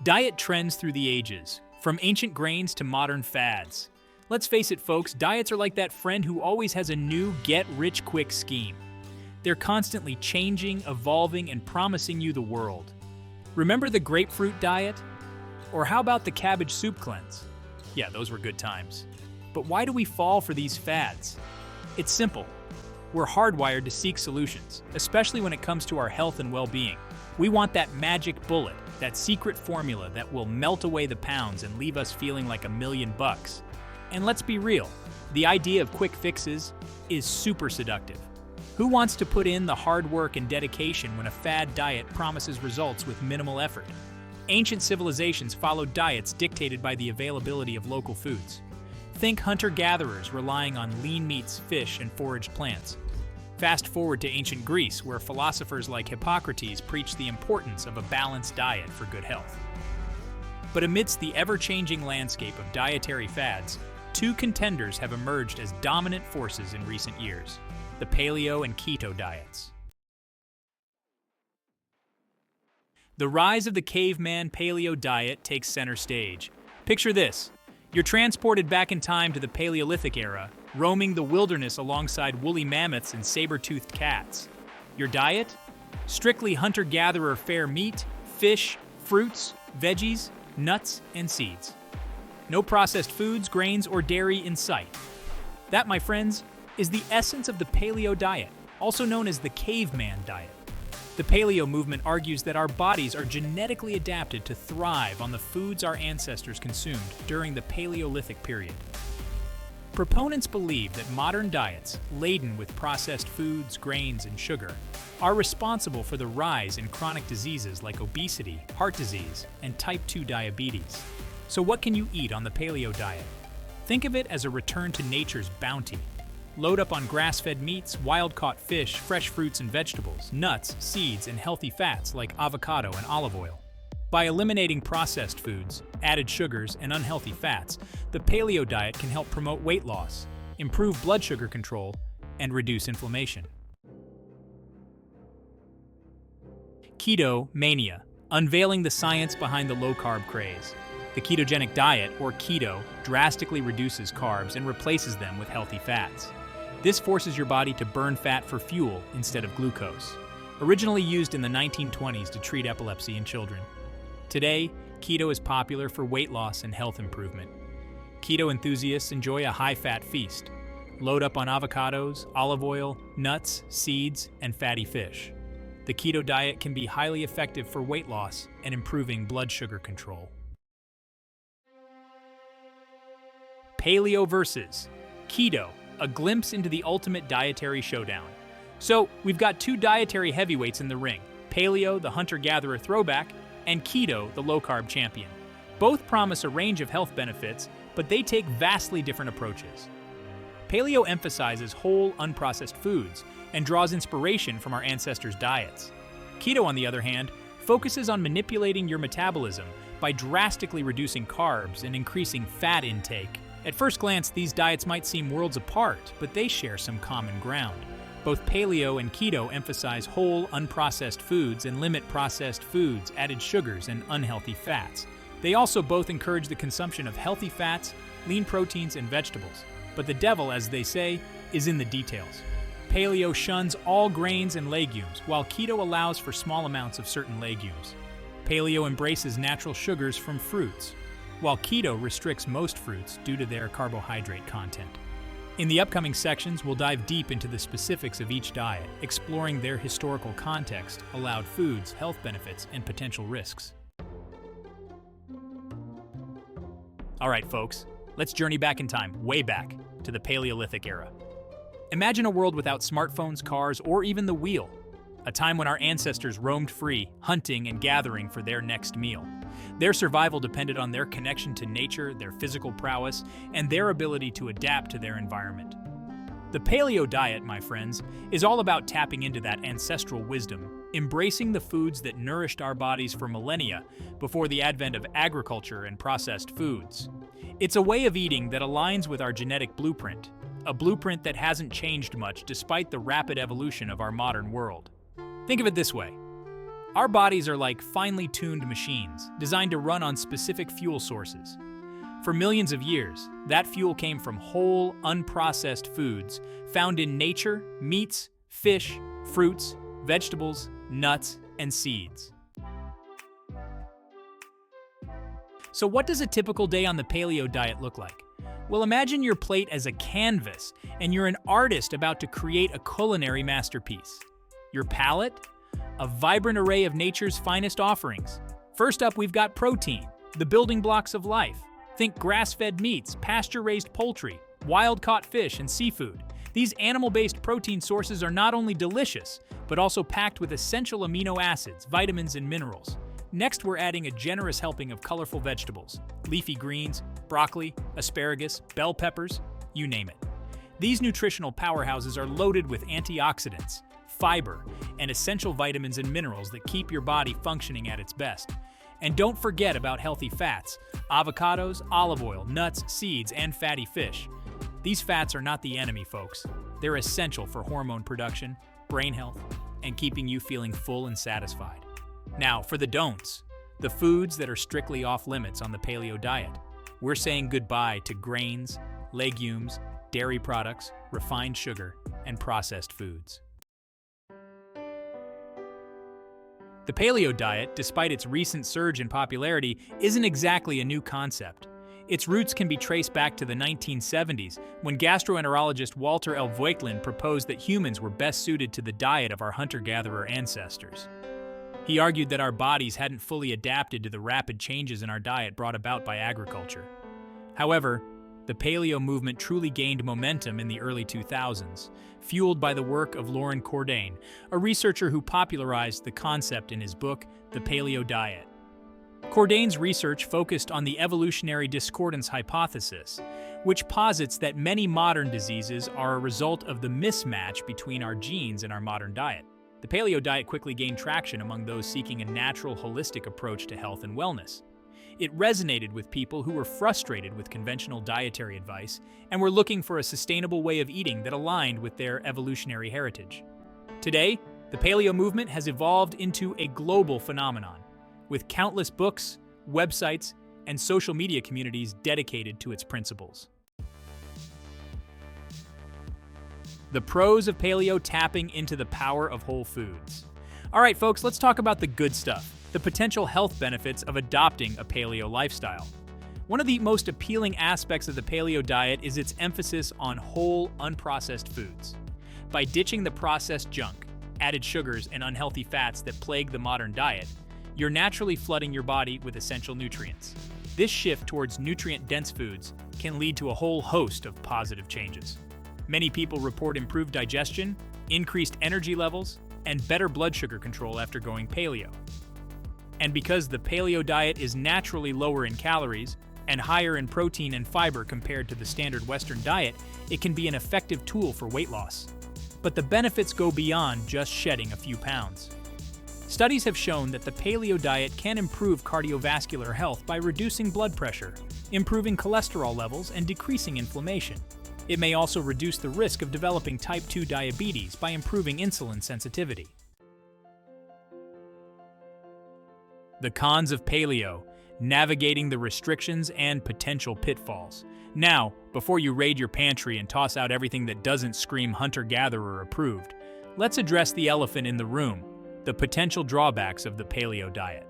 Diet trends through the ages, from ancient grains to modern fads. Let's face it, folks, diets are like that friend who always has a new get-rich-quick scheme. They're constantly changing, evolving, and promising you the world. Remember the grapefruit diet? Or how about the cabbage soup cleanse? Yeah, those were good times. But why do we fall for these fads? It's simple. We're hardwired to seek solutions, especially when it comes to our health and well-being. We want that magic bullet, that secret formula that will melt away the pounds and leave us feeling like $1,000,000. And let's be real, the idea of quick fixes is super seductive. Who wants to put in the hard work and dedication when a fad diet promises results with minimal effort? Ancient civilizations followed diets dictated by the availability of local foods. Think hunter-gatherers relying on lean meats, fish, and foraged plants. Fast forward to ancient Greece, where philosophers like Hippocrates preached the importance of a balanced diet for good health. But amidst the ever-changing landscape of dietary fads, two contenders have emerged as dominant forces in recent years: the Paleo and Keto diets. The rise of the caveman paleo diet takes center stage. Picture this. You're transported back in time to the Paleolithic era, roaming the wilderness alongside woolly mammoths and saber-toothed cats. Your diet? Strictly hunter-gatherer fare meat, fish, fruits, veggies, nuts, and seeds. No processed foods, grains, or dairy in sight. That, my friends, is the essence of the paleo diet, also known as the caveman diet. The paleo movement argues that our bodies are genetically adapted to thrive on the foods our ancestors consumed during the Paleolithic period. Proponents believe that modern diets, laden with processed foods, grains, and sugar, are responsible for the rise in chronic diseases like obesity, heart disease, and type 2 diabetes. So what can you eat on the paleo diet? Think of it as a return to nature's bounty. Load up on grass-fed meats, wild-caught fish, fresh fruits and vegetables, nuts, seeds, and healthy fats like avocado and olive oil. By eliminating processed foods, added sugars, and unhealthy fats, the paleo diet can help promote weight loss, improve blood sugar control, and reduce inflammation. Keto mania, unveiling the science behind the low-carb craze. The ketogenic diet, or keto, drastically reduces carbs and replaces them with healthy fats. This forces your body to burn fat for fuel instead of glucose. Originally used in the 1920s to treat epilepsy in children. Today, keto is popular for weight loss and health improvement. Keto enthusiasts enjoy a high-fat feast. Load up on avocados, olive oil, nuts, seeds, and fatty fish. The keto diet can be highly effective for weight loss and improving blood sugar control. Paleo versus Keto, a glimpse into the ultimate dietary showdown. So, we've got two dietary heavyweights in the ring: Paleo, the hunter-gatherer throwback, and Keto, the low-carb champion. Both promise a range of health benefits, but they take vastly different approaches. Paleo emphasizes whole, unprocessed foods and draws inspiration from our ancestors' diets. Keto, on the other hand, focuses on manipulating your metabolism by drastically reducing carbs and increasing fat intake. At first glance, these diets might seem worlds apart, but they share some common ground. Both Paleo and Keto emphasize whole, unprocessed foods and limit processed foods, added sugars, and unhealthy fats. They also both encourage the consumption of healthy fats, lean proteins, and vegetables. But the devil, as they say, is in the details. Paleo shuns all grains and legumes, while Keto allows for small amounts of certain legumes. Paleo embraces natural sugars from fruits, while Keto restricts most fruits due to their carbohydrate content. In the upcoming sections, we'll dive deep into the specifics of each diet, exploring their historical context, allowed foods, health benefits, and potential risks. All right, folks, let's journey back in time, way back, to the Paleolithic era. Imagine a world without smartphones, cars, or even the wheel. A time when our ancestors roamed free, hunting and gathering for their next meal. Their survival depended on their connection to nature, their physical prowess, and their ability to adapt to their environment. The paleo diet, my friends, is all about tapping into that ancestral wisdom, embracing the foods that nourished our bodies for millennia before the advent of agriculture and processed foods. It's a way of eating that aligns with our genetic blueprint, a blueprint that hasn't changed much despite the rapid evolution of our modern world. Think of it this way. Our bodies are like finely tuned machines, designed to run on specific fuel sources. For millions of years, that fuel came from whole, unprocessed foods found in nature: meats, fish, fruits, vegetables, nuts, and seeds. So what does a typical day on the paleo diet look like? Well, imagine your plate as a canvas, and you're an artist about to create a culinary masterpiece. Your palate? A vibrant array of nature's finest offerings. First up, we've got protein, the building blocks of life. Think grass-fed meats, pasture-raised poultry, wild-caught fish, and seafood. These animal-based protein sources are not only delicious, but also packed with essential amino acids, vitamins, and minerals. Next, we're adding a generous helping of colorful vegetables, leafy greens, broccoli, asparagus, bell peppers, you name it. These nutritional powerhouses are loaded with antioxidants, fiber, and essential vitamins and minerals that keep your body functioning at its best. And don't forget about healthy fats: avocados, olive oil, nuts, seeds, and fatty fish. These fats are not the enemy, folks. They're essential for hormone production, brain health, and keeping you feeling full and satisfied. Now, for the don'ts, the foods that are strictly off limits on the paleo diet. We're saying goodbye to grains, legumes, dairy products, refined sugar, and processed foods. The paleo diet, despite its recent surge in popularity, isn't exactly a new concept. Its roots can be traced back to the 1970s, when gastroenterologist Walter L. Voigtlin proposed that humans were best suited to the diet of our hunter-gatherer ancestors. He argued that our bodies hadn't fully adapted to the rapid changes in our diet brought about by agriculture. However, the paleo movement truly gained momentum in the early 2000s, fueled by the work of Loren Cordain, a researcher who popularized the concept in his book, The Paleo Diet. Cordain's research focused on the evolutionary discordance hypothesis, which posits that many modern diseases are a result of the mismatch between our genes and our modern diet. The paleo diet quickly gained traction among those seeking a natural, holistic approach to health and wellness. It resonated with people who were frustrated with conventional dietary advice and were looking for a sustainable way of eating that aligned with their evolutionary heritage. Today, the paleo movement has evolved into a global phenomenon, with countless books, websites, and social media communities dedicated to its principles. The pros of paleo: tapping into the power of whole foods. All right, folks, let's talk about the good stuff, the potential health benefits of adopting a paleo lifestyle. One of the most appealing aspects of the paleo diet is its emphasis on whole, unprocessed foods. By ditching the processed junk, added sugars, and unhealthy fats that plague the modern diet, you're naturally flooding your body with essential nutrients. This shift towards nutrient-dense foods can lead to a whole host of positive changes. Many people report improved digestion, increased energy levels, and better blood sugar control after going paleo. And because the paleo diet is naturally lower in calories and higher in protein and fiber compared to the standard Western diet, it can be an effective tool for weight loss. But the benefits go beyond just shedding a few pounds. Studies have shown that the paleo diet can improve cardiovascular health by reducing blood pressure, improving cholesterol levels, and decreasing inflammation. It may also reduce the risk of developing type 2 diabetes by improving insulin sensitivity. The cons of paleo: navigating the restrictions and potential pitfalls. Now, before you raid your pantry and toss out everything that doesn't scream hunter-gatherer approved, let's address the elephant in the room: the potential drawbacks of the paleo diet.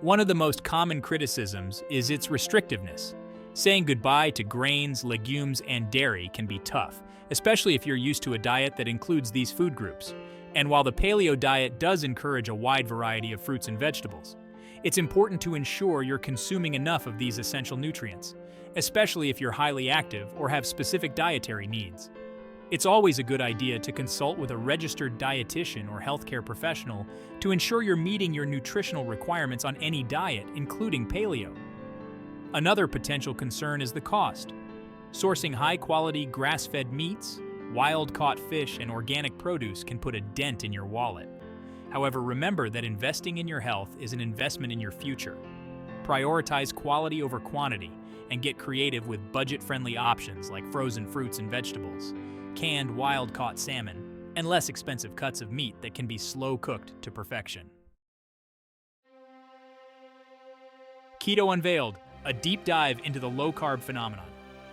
One of the most common criticisms is its restrictiveness. Saying goodbye to grains, legumes, and dairy can be tough, especially if you're used to a diet that includes these food groups. And while the paleo diet does encourage a wide variety of fruits and vegetables, it's important to ensure you're consuming enough of these essential nutrients, especially if you're highly active or have specific dietary needs. It's always a good idea to consult with a registered dietitian or healthcare professional to ensure you're meeting your nutritional requirements on any diet, including paleo. Another potential concern is the cost. Sourcing high-quality grass-fed meats, wild-caught fish, and organic produce can put a dent in your wallet. However, remember that investing in your health is an investment in your future. Prioritize quality over quantity and get creative with budget-friendly options like frozen fruits and vegetables, canned wild-caught salmon, and less expensive cuts of meat that can be slow-cooked to perfection. Keto Unveiled, a deep dive into the low-carb phenomenon.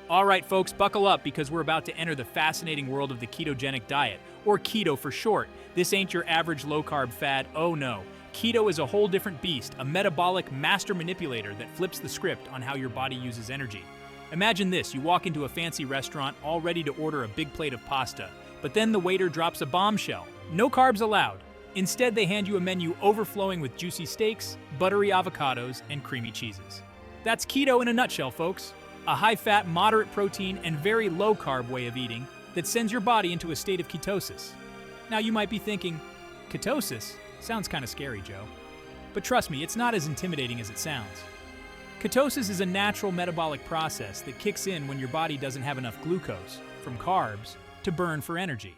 All right, folks, buckle up because we're about to enter the fascinating world of the ketogenic diet, or keto for short. This ain't your average low-carb fad, oh no. Keto is a whole different beast, a metabolic master manipulator that flips the script on how your body uses energy. Imagine this, you walk into a fancy restaurant all ready to order a big plate of pasta, but then the waiter drops a bombshell. No carbs allowed. Instead, they hand you a menu overflowing with juicy steaks, buttery avocados, and creamy cheeses. That's keto in a nutshell, folks. A high-fat, moderate protein, and very low-carb way of eating that sends your body into a state of ketosis. Now you might be thinking, ketosis? Sounds kind of scary, Joe. But trust me, it's not as intimidating as it sounds. Ketosis is a natural metabolic process that kicks in when your body doesn't have enough glucose, from carbs, to burn for energy.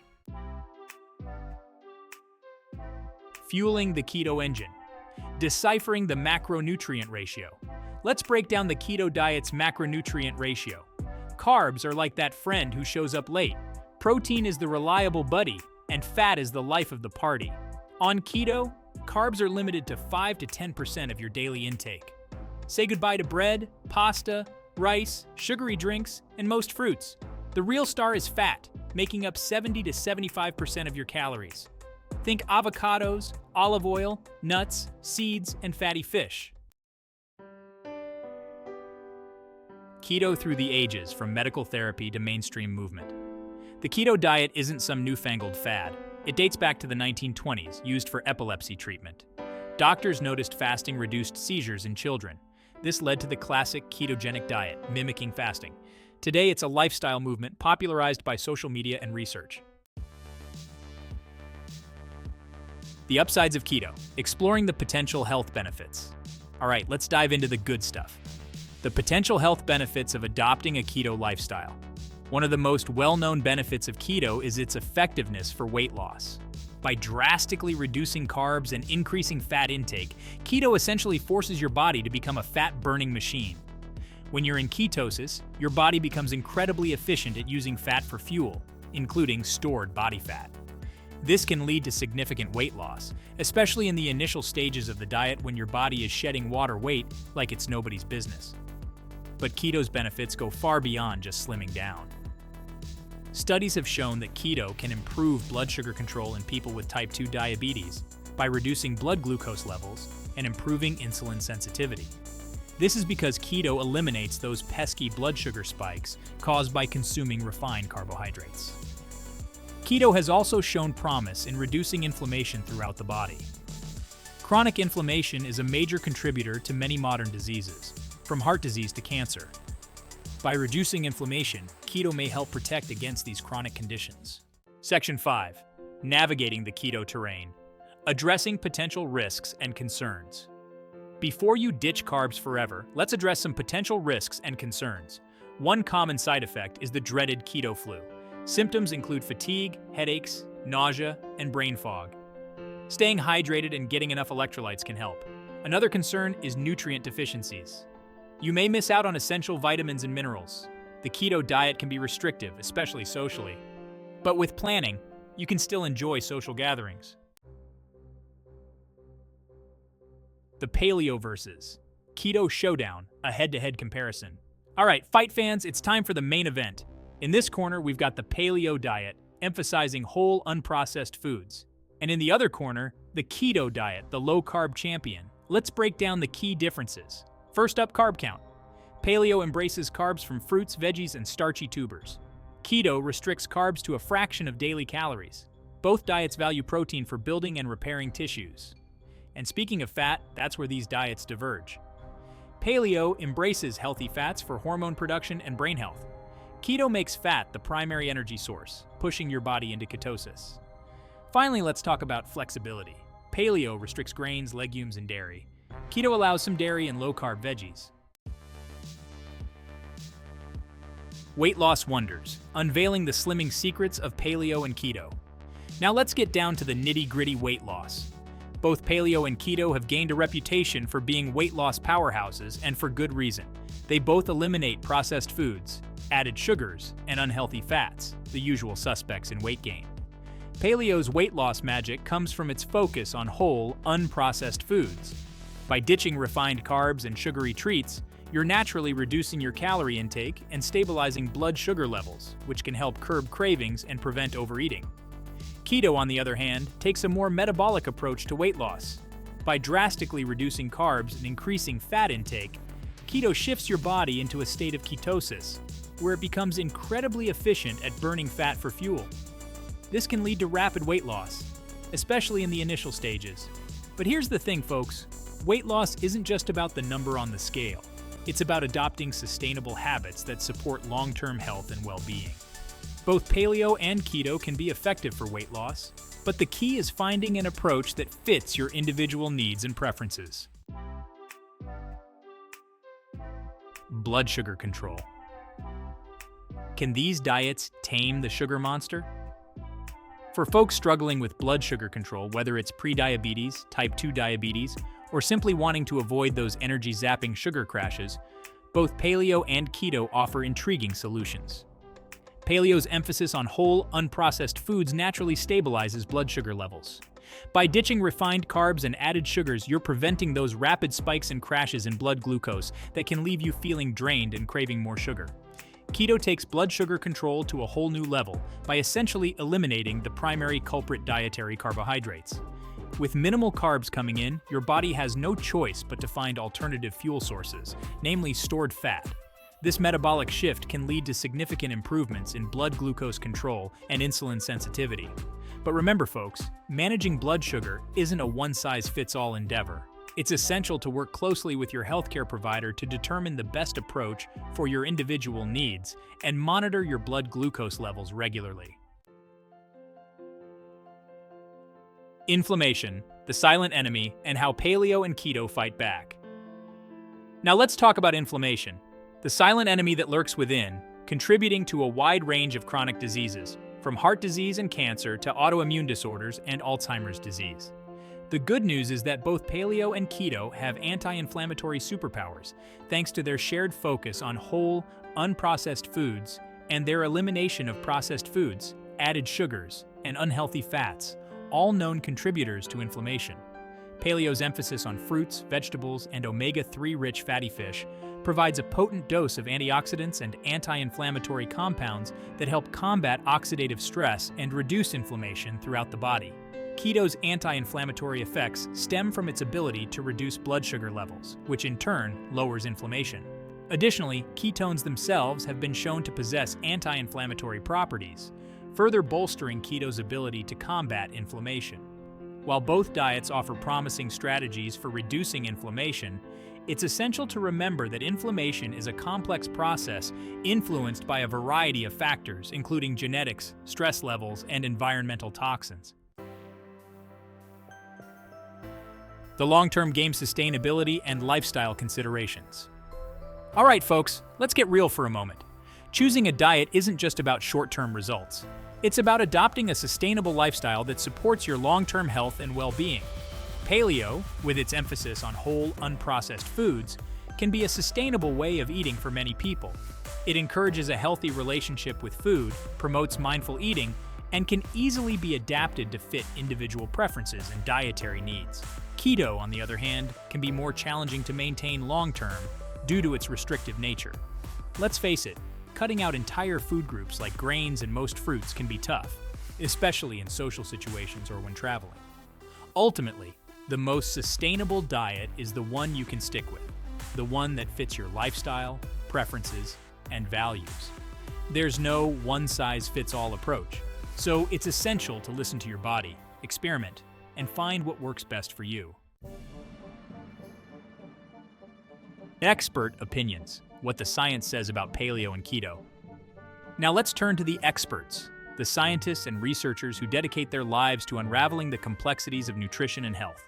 Fueling the keto engine. Deciphering the macronutrient ratio. Let's break down the keto diet's macronutrient ratio. Carbs are like that friend who shows up late. Protein is the reliable buddy, and fat is the life of the party. On keto, carbs are limited to 5 to 10% of your daily intake. Say goodbye to bread, pasta, rice, sugary drinks, and most fruits. The real star is fat, making up 70 to 75% of your calories. Think avocados, olive oil, nuts, seeds, and fatty fish. Keto through the ages, from medical therapy to mainstream movement. The keto diet isn't some newfangled fad. It dates back to the 1920s, used for epilepsy treatment. Doctors noticed fasting reduced seizures in children. This led to the classic ketogenic diet, mimicking fasting. Today, it's a lifestyle movement popularized by social media and research. The upsides of keto, exploring the potential health benefits. All right, let's dive into the good stuff. The potential health benefits of adopting a keto lifestyle. One of the most well-known benefits of keto is its effectiveness for weight loss. By drastically reducing carbs and increasing fat intake, keto essentially forces your body to become a fat-burning machine. When you're in ketosis, your body becomes incredibly efficient at using fat for fuel, including stored body fat. This can lead to significant weight loss, especially in the initial stages of the diet when your body is shedding water weight like it's nobody's business. But keto's benefits go far beyond just slimming down. Studies have shown that keto can improve blood sugar control in people with type 2 diabetes by reducing blood glucose levels and improving insulin sensitivity. This is because keto eliminates those pesky blood sugar spikes caused by consuming refined carbohydrates. Keto has also shown promise in reducing inflammation throughout the body. Chronic inflammation is a major contributor to many modern diseases, from heart disease to cancer. By reducing inflammation, keto may help protect against these chronic conditions. Section 5. Navigating the keto terrain. Addressing potential risks and concerns. Before you ditch carbs forever, let's address some potential risks and concerns. One common side effect is the dreaded keto flu. Symptoms include fatigue, headaches, nausea, and brain fog. Staying hydrated and getting enough electrolytes can help. Another concern is nutrient deficiencies. You may miss out on essential vitamins and minerals. The keto diet can be restrictive, especially socially. But with planning, you can still enjoy social gatherings. The Paleo versus Keto Showdown, a head-to-head comparison. All right, fight fans, it's time for the main event. In this corner, we've got the Paleo diet, emphasizing whole, unprocessed foods. And in the other corner, the Keto diet, the low-carb champion. Let's break down the key differences. First up, carb count. Paleo embraces carbs from fruits, veggies, and starchy tubers. Keto restricts carbs to a fraction of daily calories. Both diets value protein for building and repairing tissues. And speaking of fat, that's where these diets diverge. Paleo embraces healthy fats for hormone production and brain health. Keto makes fat the primary energy source, pushing your body into ketosis. Finally, let's talk about flexibility. Paleo restricts grains, legumes, and dairy. Keto allows some dairy and low-carb veggies. Weight loss wonders, unveiling the slimming secrets of paleo and keto. Now let's get down to the nitty-gritty weight loss. Both paleo and keto have gained a reputation for being weight loss powerhouses, and for good reason. They both eliminate processed foods, added sugars, and unhealthy fats, the usual suspects in weight gain. Paleo's weight loss magic comes from its focus on whole, unprocessed foods. By ditching refined carbs and sugary treats, you're naturally reducing your calorie intake and stabilizing blood sugar levels, which can help curb cravings and prevent overeating. Keto, on the other hand, takes a more metabolic approach to weight loss. By drastically reducing carbs and increasing fat intake, keto shifts your body into a state of ketosis, where it becomes incredibly efficient at burning fat for fuel. This can lead to rapid weight loss, especially in the initial stages. But here's the thing, folks. Weight loss isn't just about the number on the scale. It's about adopting sustainable habits that support long-term health and well-being. Both paleo and keto can be effective for weight loss, but the key is finding an approach that fits your individual needs and preferences. Blood sugar control. Can these diets tame the sugar monster? For folks struggling with blood sugar control, whether it's prediabetes, type 2 diabetes, or simply wanting to avoid those energy-zapping sugar crashes, both paleo and keto offer intriguing solutions. Paleo's emphasis on whole, unprocessed foods naturally stabilizes blood sugar levels. By ditching refined carbs and added sugars, you're preventing those rapid spikes and crashes in blood glucose that can leave you feeling drained and craving more sugar. Keto takes blood sugar control to a whole new level by essentially eliminating the primary culprit dietary carbohydrates. With minimal carbs coming in, your body has no choice but to find alternative fuel sources, namely stored fat. This metabolic shift can lead to significant improvements in blood glucose control and insulin sensitivity. But remember, folks, managing blood sugar isn't a one-size-fits-all endeavor. It's essential to work closely with your healthcare provider to determine the best approach for your individual needs and monitor your blood glucose levels regularly. Inflammation, the silent enemy, and how paleo and keto fight back. Now let's talk about inflammation, the silent enemy that lurks within, contributing to a wide range of chronic diseases, from heart disease and cancer to autoimmune disorders and Alzheimer's disease. The good news is that both paleo and keto have anti-inflammatory superpowers, thanks to their shared focus on whole, unprocessed foods and their elimination of processed foods, added sugars, and unhealthy fats, all known contributors to inflammation. Paleo's emphasis on fruits, vegetables, and omega-3 rich fatty fish provides a potent dose of antioxidants and anti-inflammatory compounds that help combat oxidative stress and reduce inflammation throughout the body. Keto's anti-inflammatory effects stem from its ability to reduce blood sugar levels, which in turn lowers inflammation. Additionally, ketones themselves have been shown to possess anti-inflammatory properties, further bolstering keto's ability to combat inflammation. While both diets offer promising strategies for reducing inflammation, it's essential to remember that inflammation is a complex process influenced by a variety of factors, including genetics, stress levels, and environmental toxins. The long-term game sustainability and lifestyle considerations. All right, folks, let's get real for a moment. Choosing a diet isn't just about short-term results. It's about adopting a sustainable lifestyle that supports your long-term health and well-being. Paleo, with its emphasis on whole, unprocessed foods, can be a sustainable way of eating for many people. It encourages a healthy relationship with food, promotes mindful eating, and can easily be adapted to fit individual preferences and dietary needs. Keto, on the other hand, can be more challenging to maintain long-term due to its restrictive nature. Let's face it, cutting out entire food groups like grains and most fruits can be tough, especially in social situations or when traveling. Ultimately, the most sustainable diet is the one you can stick with, the one that fits your lifestyle, preferences, and values. There's no one-size-fits-all approach, so it's essential to listen to your body, experiment, and find what works best for you. Expert opinions, what the science says about paleo and keto. Now let's turn to the experts, the scientists and researchers who dedicate their lives to unraveling the complexities of nutrition and health.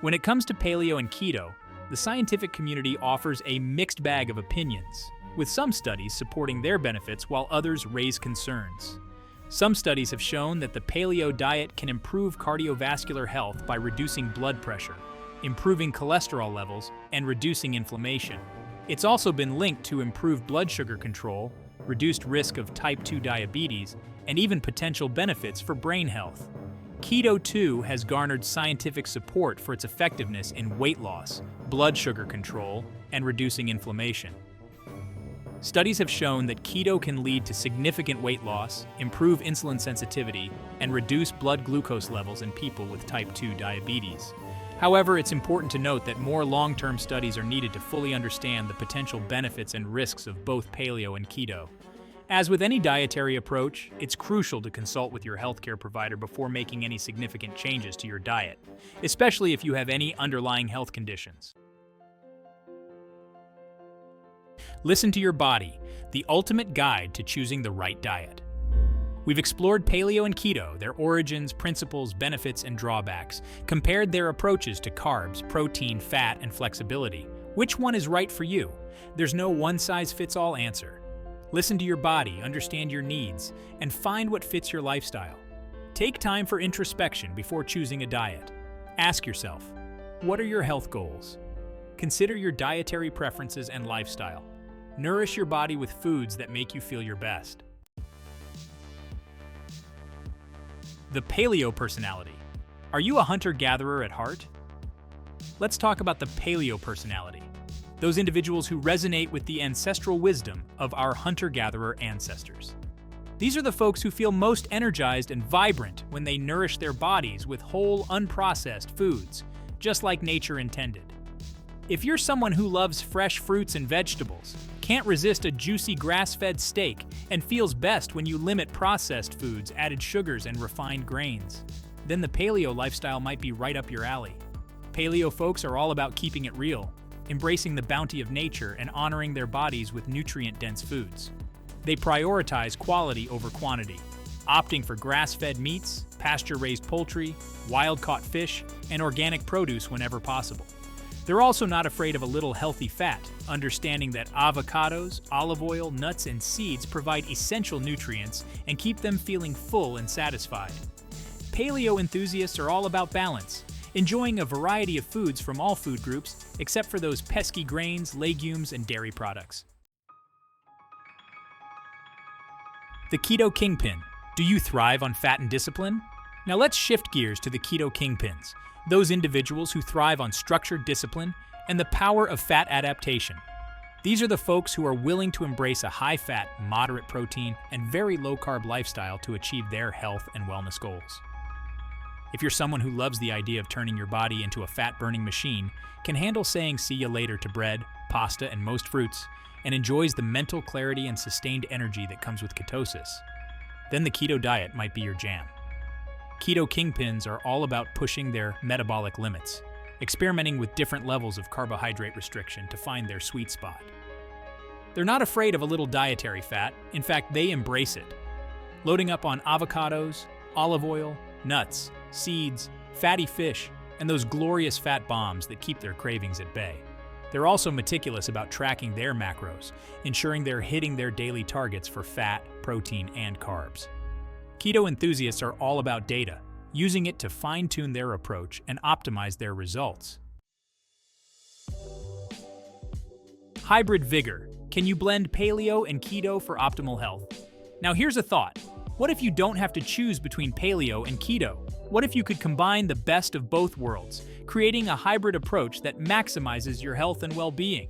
When it comes to paleo and keto, the scientific community offers a mixed bag of opinions, with some studies supporting their benefits while others raise concerns. Some studies have shown that the paleo diet can improve cardiovascular health by reducing blood pressure, improving cholesterol levels, and reducing inflammation. It's also been linked to improved blood sugar control, reduced risk of type 2 diabetes, and even potential benefits for brain health. Keto, too, has garnered scientific support for its effectiveness in weight loss, blood sugar control, and reducing inflammation. Studies have shown that keto can lead to significant weight loss, improve insulin sensitivity, and reduce blood glucose levels in people with type 2 diabetes. However, it's important to note that more long-term studies are needed to fully understand the potential benefits and risks of both paleo and keto. As with any dietary approach, it's crucial to consult with your healthcare provider before making any significant changes to your diet, especially if you have any underlying health conditions. Listen to your body, the ultimate guide to choosing the right diet. We've explored paleo and keto, their origins, principles, benefits, and drawbacks, compared their approaches to carbs, protein, fat, and flexibility. Which one is right for you? There's no one-size-fits-all answer. Listen to your body, understand your needs, and find what fits your lifestyle. Take time for introspection before choosing a diet. Ask yourself, what are your health goals? Consider your dietary preferences and lifestyle. Nourish your body with foods that make you feel your best. The paleo personality. Are you a hunter-gatherer at heart? Let's talk about the paleo personality. Those individuals who resonate with the ancestral wisdom of our hunter-gatherer ancestors. These are the folks who feel most energized and vibrant when they nourish their bodies with whole, unprocessed foods, just like nature intended. If you're someone who loves fresh fruits and vegetables, can't resist a juicy grass-fed steak, and feels best when you limit processed foods, added sugars, and refined grains, then the paleo lifestyle might be right up your alley. Paleo folks are all about keeping it real, embracing the bounty of nature and honoring their bodies with nutrient-dense foods. They prioritize quality over quantity, opting for grass-fed meats, pasture-raised poultry, wild-caught fish, and organic produce whenever possible. They're also not afraid of a little healthy fat, understanding that avocados, olive oil, nuts, and seeds provide essential nutrients and keep them feeling full and satisfied. Paleo enthusiasts are all about balance, enjoying a variety of foods from all food groups except for those pesky grains, legumes, and dairy products. The keto kingpin. Do you thrive on fat and discipline? Now let's shift gears to the keto kingpins, those individuals who thrive on structured discipline and the power of fat adaptation. These are the folks who are willing to embrace a high-fat, moderate protein, and very low-carb lifestyle to achieve their health and wellness goals. If you're someone who loves the idea of turning your body into a fat-burning machine, can handle saying see ya later to bread, pasta, and most fruits, and enjoys the mental clarity and sustained energy that comes with ketosis, then the keto diet might be your jam. Keto kingpins are all about pushing their metabolic limits, experimenting with different levels of carbohydrate restriction to find their sweet spot. They're not afraid of a little dietary fat. In fact, they embrace it, loading up on avocados, olive oil, nuts, seeds, fatty fish, and those glorious fat bombs that keep their cravings at bay. They're also meticulous about tracking their macros, ensuring they're hitting their daily targets for fat, protein, and carbs. Keto enthusiasts are all about data, using it to fine-tune their approach and optimize their results. Hybrid vigor. Can you blend paleo and keto for optimal health? Now here's a thought. What if you don't have to choose between paleo and keto? What if you could combine the best of both worlds, creating a hybrid approach that maximizes your health and well-being?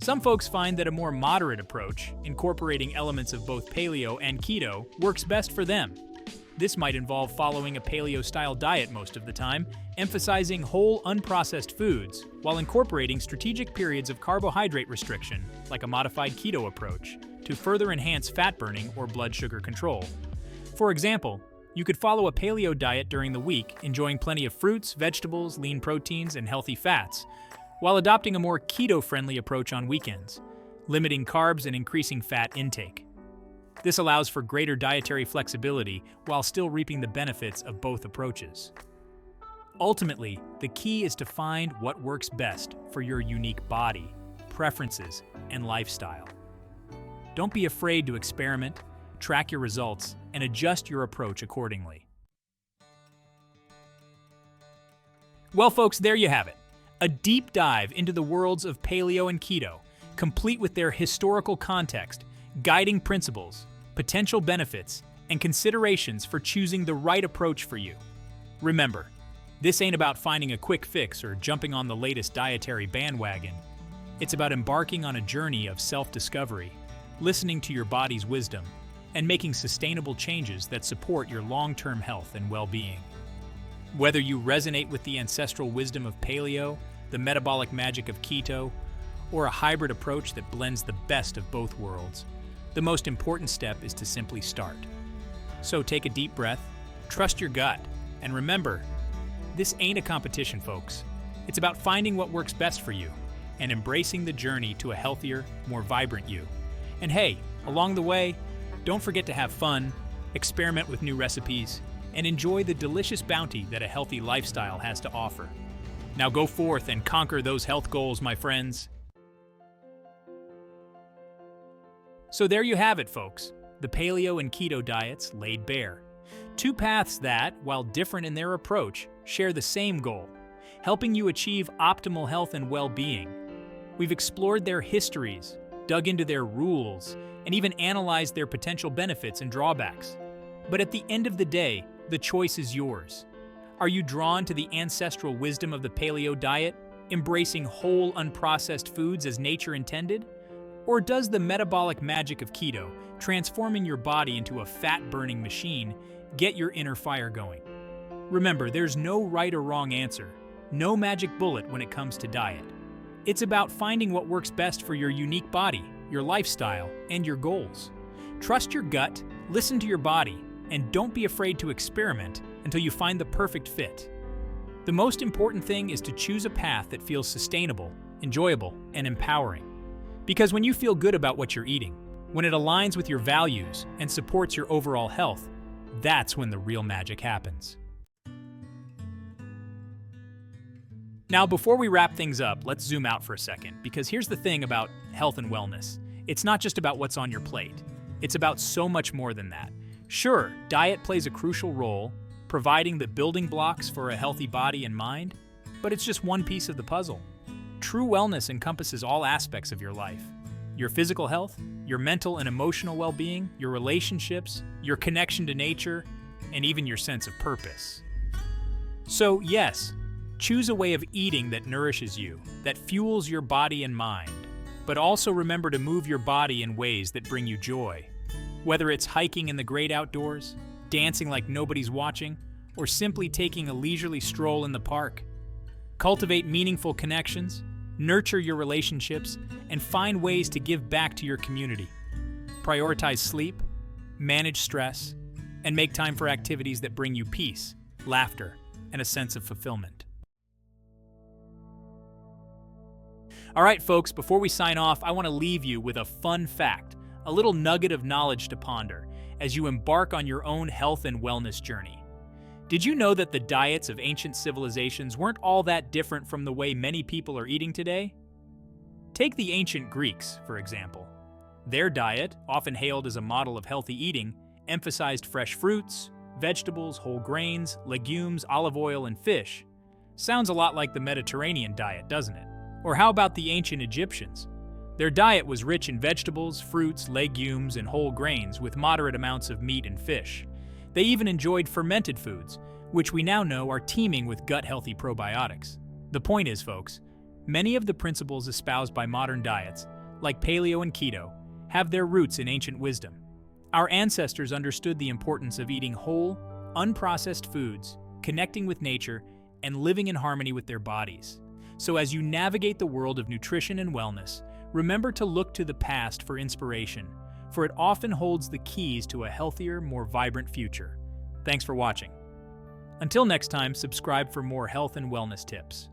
Some folks find that a more moderate approach, incorporating elements of both paleo and keto, works best for them. This might involve following a paleo-style diet most of the time, emphasizing whole, unprocessed foods, while incorporating strategic periods of carbohydrate restriction, like a modified keto approach, to further enhance fat burning or blood sugar control. For example, you could follow a paleo diet during the week, enjoying plenty of fruits, vegetables, lean proteins, and healthy fats, while adopting a more keto-friendly approach on weekends, limiting carbs and increasing fat intake. This allows for greater dietary flexibility while still reaping the benefits of both approaches. Ultimately, the key is to find what works best for your unique body, preferences, and lifestyle. Don't be afraid to experiment, track your results, and adjust your approach accordingly. Well, folks, there you have it. A deep dive into the worlds of paleo and keto, complete with their historical context, guiding principles, potential benefits, and considerations for choosing the right approach for you. Remember, this ain't about finding a quick fix or jumping on the latest dietary bandwagon. It's about embarking on a journey of self-discovery, listening to your body's wisdom, and making sustainable changes that support your long-term health and well-being. Whether you resonate with the ancestral wisdom of paleo, the metabolic magic of keto, or a hybrid approach that blends the best of both worlds, the most important step is to simply start. So take a deep breath, trust your gut, and remember, this ain't a competition, folks. It's about finding what works best for you and embracing the journey to a healthier, more vibrant you. And hey, along the way, don't forget to have fun, experiment with new recipes, and enjoy the delicious bounty that a healthy lifestyle has to offer. Now go forth and conquer those health goals, my friends. So there you have it, folks. The paleo and keto diets laid bare. Two paths that, while different in their approach, share the same goal, helping you achieve optimal health and well-being. We've explored their histories, dug into their rules, and even analyzed their potential benefits and drawbacks. But at the end of the day, the choice is yours. Are you drawn to the ancestral wisdom of the paleo diet, embracing whole, unprocessed foods as nature intended? Or does the metabolic magic of keto, transforming your body into a fat-burning machine, get your inner fire going? Remember, there's no right or wrong answer, no magic bullet when it comes to diet. It's about finding what works best for your unique body, your lifestyle, and your goals. Trust your gut, listen to your body, and don't be afraid to experiment until you find the perfect fit. The most important thing is to choose a path that feels sustainable, enjoyable, and empowering. Because when you feel good about what you're eating, when it aligns with your values and supports your overall health, that's when the real magic happens. Now, before we wrap things up, let's zoom out for a second, because here's the thing about health and wellness. It's not just about what's on your plate. It's about so much more than that. Sure, diet plays a crucial role, providing the building blocks for a healthy body and mind, but it's just one piece of the puzzle. True wellness encompasses all aspects of your life. Your physical health, your mental and emotional well-being, your relationships, your connection to nature, and even your sense of purpose. So yes, choose a way of eating that nourishes you, that fuels your body and mind, but also remember to move your body in ways that bring you joy. Whether it's hiking in the great outdoors, dancing like nobody's watching, or simply taking a leisurely stroll in the park. Cultivate meaningful connections, nurture your relationships, and find ways to give back to your community. Prioritize sleep, manage stress, and make time for activities that bring you peace, laughter, and a sense of fulfillment. All right, folks, before we sign off, I want to leave you with a fun fact, a little nugget of knowledge to ponder as you embark on your own health and wellness journey. Did you know that the diets of ancient civilizations weren't all that different from the way many people are eating today? Take the ancient Greeks, for example. Their diet, often hailed as a model of healthy eating, emphasized fresh fruits, vegetables, whole grains, legumes, olive oil, and fish. Sounds a lot like the Mediterranean diet, doesn't it? Or how about the ancient Egyptians? Their diet was rich in vegetables, fruits, legumes, and whole grains with moderate amounts of meat and fish. They even enjoyed fermented foods, which we now know are teeming with gut-healthy probiotics. The point is, folks, many of the principles espoused by modern diets, like paleo and keto, have their roots in ancient wisdom. Our ancestors understood the importance of eating whole, unprocessed foods, connecting with nature, and living in harmony with their bodies. So as you navigate the world of nutrition and wellness, remember to look to the past for inspiration, for it often holds the keys to a healthier, more vibrant future. Thanks for watching. Until next time, subscribe for more health and wellness tips.